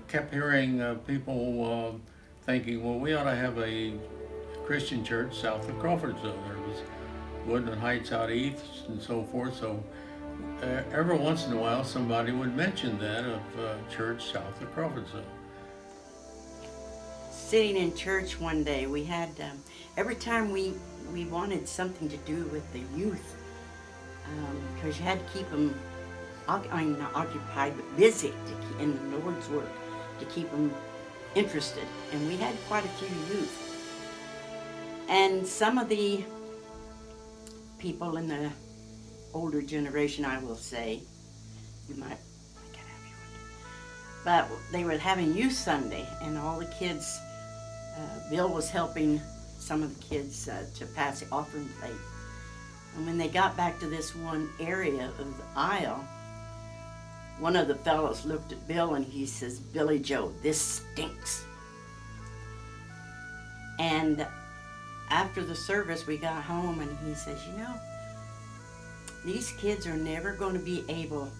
kept hearing people thinking, well, we ought to have a Christian church south of Crawfordsville. There was Woodland Heights out east and so forth. So every once in a while, somebody would mention that of church south of Crawfordsville. Sitting in church one day, we had every time we wanted something to do with the youth, because you had to keep them not occupied but busy in the Lord's work to keep them interested, and we had quite a few youth. And some of the people in the older generation, I will say, you might, I can't have you one, but they were having youth Sunday, and all the kids, Bill was helping some of the kids to pass the offering plate. And when they got back to this one area of the aisle, one of the fellows looked at Bill and he says, "Billy Joe, this stinks." And after the service, we got home and he says, "You know, these kids are never going to be able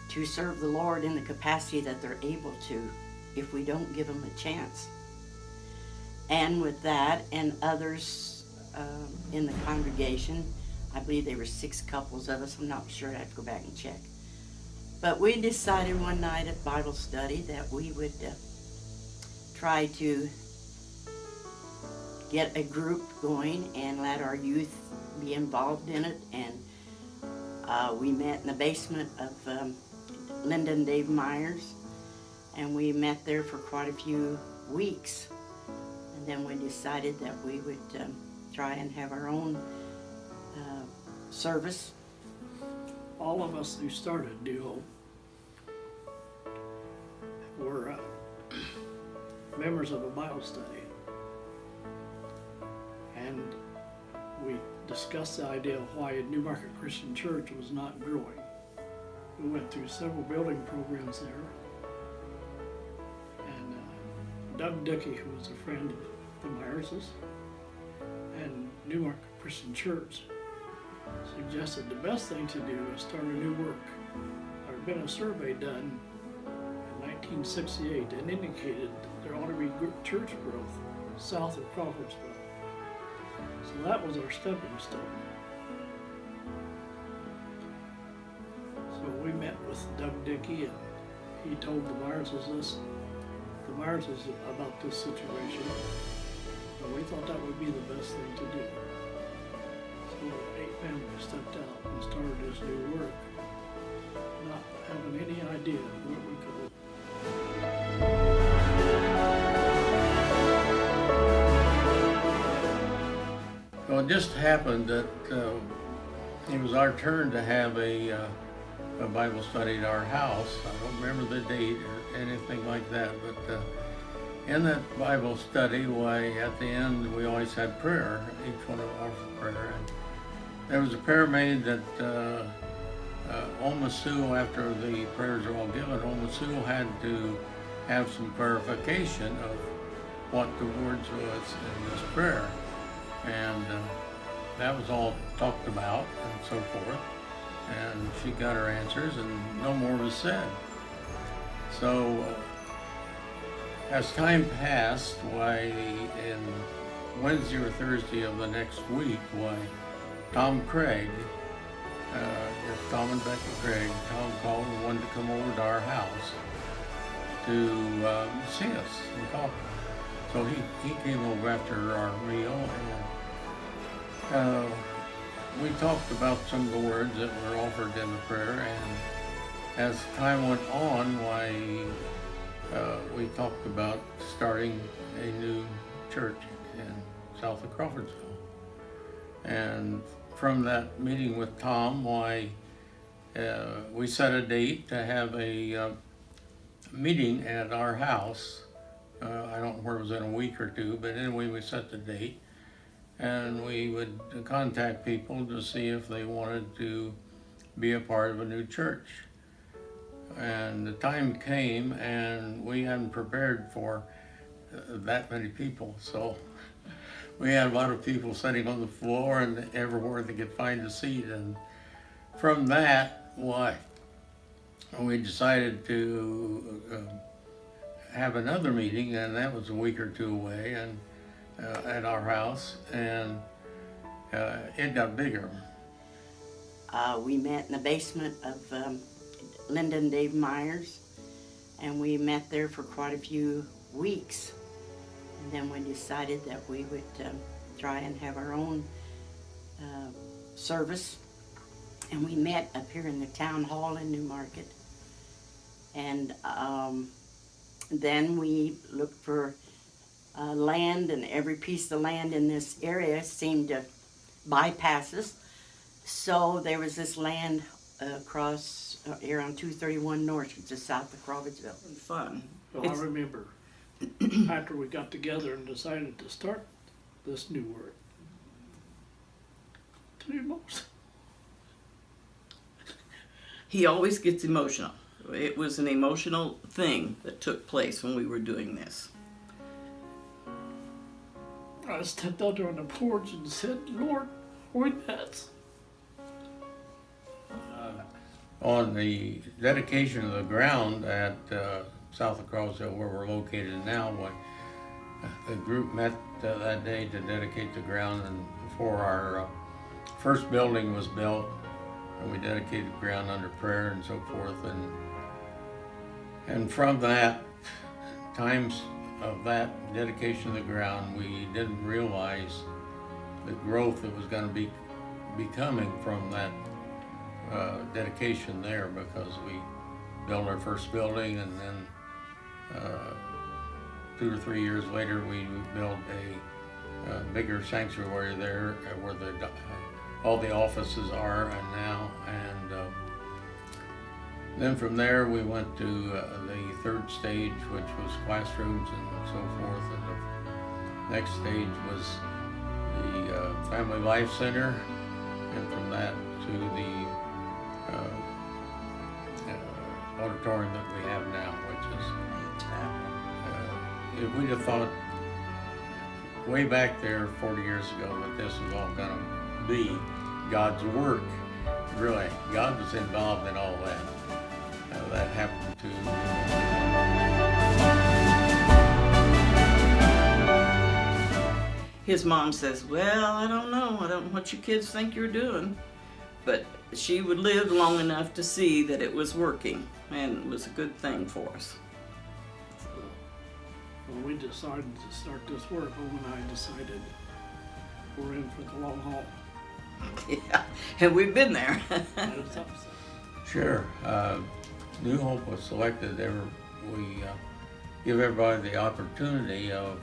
to serve the Lord in the capacity that they're able to if we don't give them a chance." And with that and others in the congregation, I believe there were 6 couples of us, I'm not sure, I have to go back and check. But we decided one night at Bible study that we would try to get a group going and let our youth be involved in it. And we met in the basement of Linda and Dave Myers, and we met there for quite a few weeks. And then we decided that we would try and have our own service. All of us who started Duo were members of a Bible study, and we discussed the idea of why New Market Christian Church was not growing. We went through several building programs there, and Doug Dickey, who was a friend of the Myerses, and New Market Christian Church suggested the best thing to do is start a new work. There had been a survey done in 1968 and indicated there ought to be church growth south of Crawfordsville. So that was our stepping stone. So we met with Doug Dickey, and he told the Myerses about this situation. And we thought that would be the best thing to do. So 8 families stepped out and started this new work, not having any idea where we could. Well, it just happened that it was our turn to have a Bible study at our house. I don't remember the date or anything like that, but in that Bible study, at the end, we always had prayer. Each one of us offered prayer. And there was a prayer made that Omasu, after the prayers are all given, Omasu had to have some clarification of what the words was in this prayer. And that was all talked about and so forth. And she got her answers and no more was said. So as time passed, in Wednesday or Thursday of the next week, Tom Craig, it's Tom and Becky Craig, Tom called and wanted to come over to our house to see us and talk. So he came over after our meal, and we talked about some of the words that were offered in the prayer. And as time went on, we talked about starting a new church in south of Crawfordsville. And from that meeting with Tom, we set a date to have a meeting at our house. I don't know where it was, in a week or 2, but anyway, we set the date, and we would contact people to see if they wanted to be a part of a new church. And the time came, and we hadn't prepared for that many people, so we had a lot of people sitting on the floor and everywhere they could find a seat. And from that, we decided to have another meeting, and that was a week or two away, and at our house, and it got bigger. We met in the basement of Linda and Dave Myers, and we met there for quite a few weeks. And then we decided that we would try and have our own service. And we met up here in the town hall in Newmarket. And then we looked for land, and every piece of land in this area seemed to bypass us. So there was this land across here on 231 North, just south of Crawfordsville. Fun. Well, I remember after we got together and decided to start this new work. To be most. He always gets emotional. It was an emotional thing that took place when we were doing this. I stepped out there on the porch and said, Lord, we're nuts. On the dedication of the ground at south of Crawfordsville, where we're located now, when the group met that day to dedicate the ground, and before our first building was built, and we dedicated the ground under prayer and so forth, and from that times of that dedication of the ground, we didn't realize the growth that was going to be coming from that dedication there, because we built our first building, and then 2 or 3 years later we built a bigger sanctuary there where all the offices are and now, and then from there we went to the third stage, which was classrooms and so forth, and the next stage was the Family Life Center, and from that to the auditorium that we have now, which is, if we'd have thought way back there 40 years ago that this was all going to be God's work, really, God was involved in all that. That happened to His mom says, well, I don't know what you kids think you're doing. But she would live long enough to see that it was working, and it was a good thing for us. When we decided to start this work, Home and I decided we're in for the long haul. Yeah, and we've been there. And it's up, so. Sure. New Hope was selected. We give everybody the opportunity of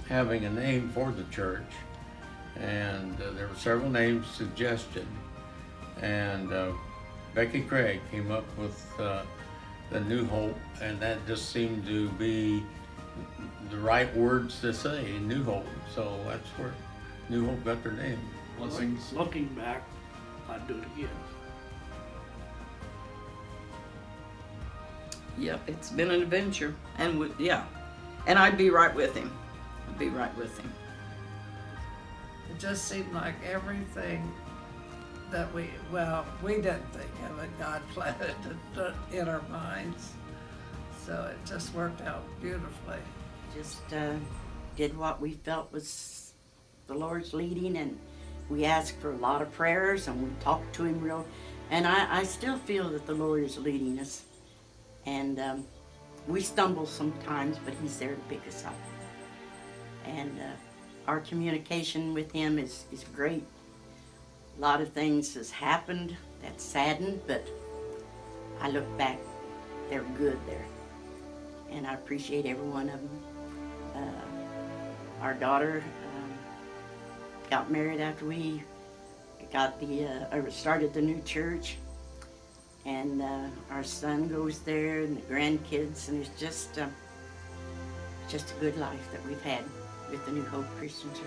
having a name for the church, and there were several names suggested, and Becky Craig came up with the New Hope, and that just seemed to be the right words to say, New Hope. So that's where New Hope got their name. Looking back, I'd do it again. Yep, it's been an adventure, and and I'd be right with him. I'd be right with him. It just seemed like everything that we didn't think of it, God planted it in our minds. So it just worked out beautifully. Just did what we felt was the Lord's leading, and we asked for a lot of prayers, and we talked to him and I still feel that the Lord is leading us. And we stumble sometimes, but he's there to pick us up. And our communication with him is great. A lot of things has happened that saddened, but I look back, they're good there. And I appreciate every one of them. Our daughter got married after we got started the new church. And our son goes there, and the grandkids, and it's just a good life that we've had with the New Hope Christian Church.